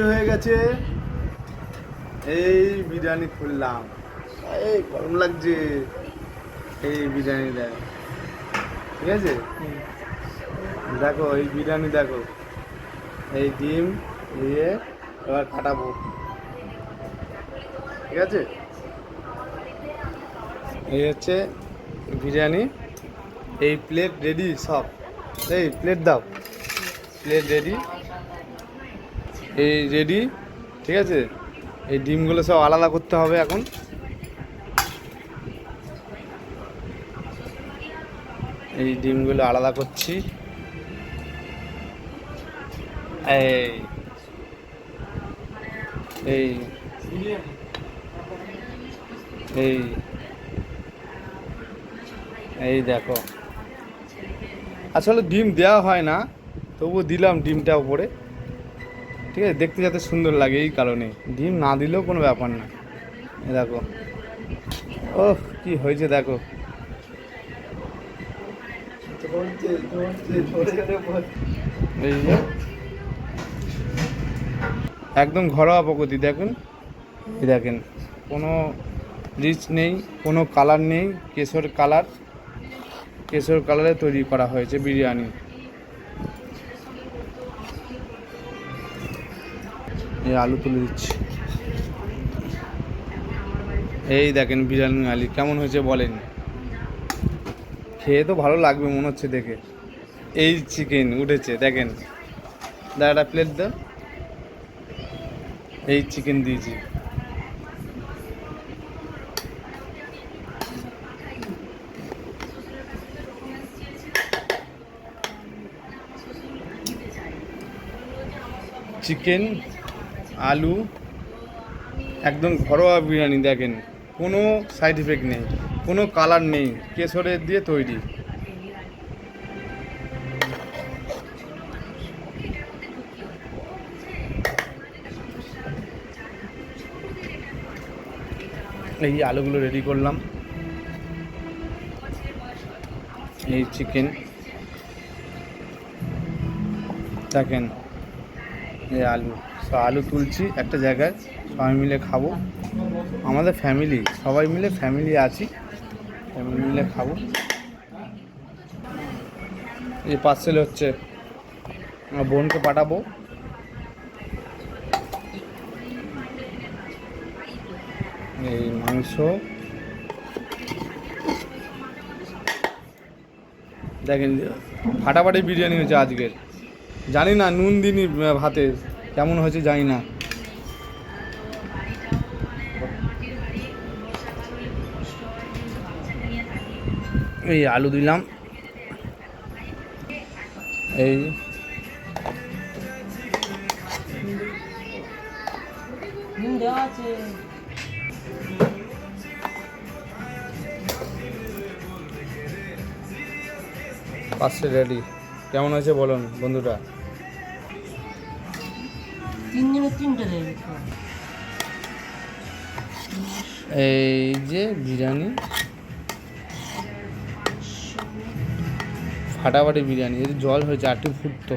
হয়ে গেছে। এই বিরিয়ানি খুললাম, এই গরম লাগছে। এই বিরিয়ানি দেখ, ঠিক আছে, দেখো এই বিরিয়ানি দেখো, এই ডিম দিয়ে এবার কাটাবো, ঠিক আছে। এই হচ্ছে বিরিয়ানি, এই প্লেট রেডি সব। এই প্লেট দাও, প্লেট রেডি, এই রেডি, ঠিক আছে। এই ডিমগুলো সব আলাদা করতে হবে এখন। এই ডিমগুলো আলাদা করছি। এই এই এই এই দেখো, আসলে ডিম দেওয়া হয় না, তবুও দিলাম ডিমটা উপরে, ঠিক আছে, দেখতে যাতে সুন্দর লাগে এই কারণে। ডিম না দিলেও কোনো ব্যাপার না। এই দেখো, ওহ কি হয়েছে দেখো। এই যে একদম ঘরোয়া পদ্ধতি দেখুন, এই দেখেন, কোনো রিচ নেই, কোনো কালার নেই, কেশর কালারে তৈরি করা হয়েছে বিরিয়ানি। এই আলু তুলে দিচ্ছি। এই দেখেন বিরিয়ানি আলু কেমন হয়েছে বলেন, খেয়ে তো ভালো লাগবে মনে হচ্ছে দেখে। এই চিকেন উঠেছে দেখেন, একটা প্লেট দাও। এই চিকেন দিয়েছি, চিকেন আলু একদম ঘরোয়া বিরিয়ানি দেখেন, কোনো সাইড এফেক্ট নেই, কোনো কালার নেই, কেশরের দিয়ে তৈরি। এই আলুগুলো রেডি করলাম, এই চিকেন দেখেন, এই আলু, আলু তুলছি একটা জায়গায়, সবাই মিলে খাবো, আমাদের ফ্যামিলি, সবাই মিলে ফ্যামিলি আছি, ফ্যামিলি মিলে খাবো। এই পার্সেল হচ্ছে, আমার বোনকে পাঠাবো। এই মাংস দেখেন, ফাটাফাটি বিরিয়ানি হয়েছে আজকের। জানি না নুন দিনই ভাতে, কেমন হয়েছে জানি না। এই আলু দিলাম, এই পাশে রেডি। কেমন হয়েছে বলুন বন্ধুরা। এই যে বিরিয়ানি, ফাটাফাটি বিরিয়ানি, এই জল হয়েছে, আটটু ফুটতো।